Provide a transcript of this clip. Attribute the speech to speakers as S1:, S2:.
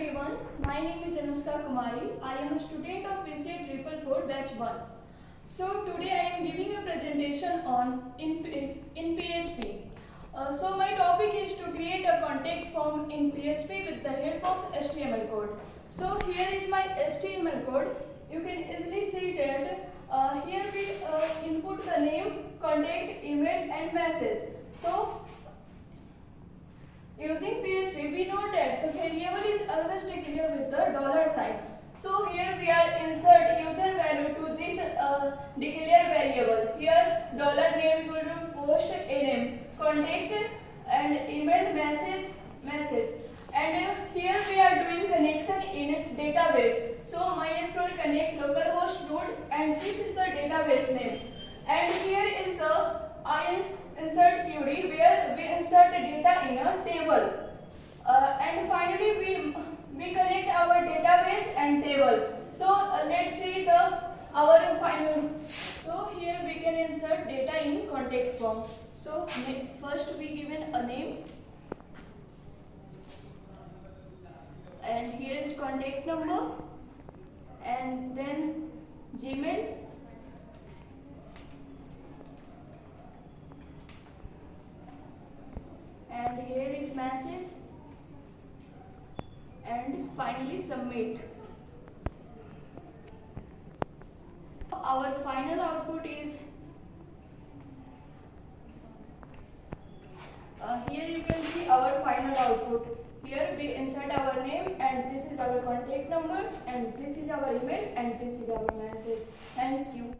S1: everyone, my name is Anushka Kumari. I am a student of BCA 444 Batch 1. So today I am giving a presentation on in PHP. So my topic is to create a contact form in PHP with the help of HTML code. So here is my HTML code. You can easily see that here we input the name, contact, email and message. So using PHP, we know that the variable is always declared with the $sign. So here we are insert user value to this declare variable. Here $name equal to post a name, contact and email message. And here we are doing connection in database. So Mysql connect localhost root, and this is the database name. And here is the insert query where we insert data in a table. And finally we connect our database and table. So let's see our final. So here we can insert data in contact form. So first we given a name, and here is contact number, and then Gmail, and here is message, and finally submit. Our final output is here you can see our final output. Here we insert our name, and this is our contact number, and this is our email, and this is our message. Thank you.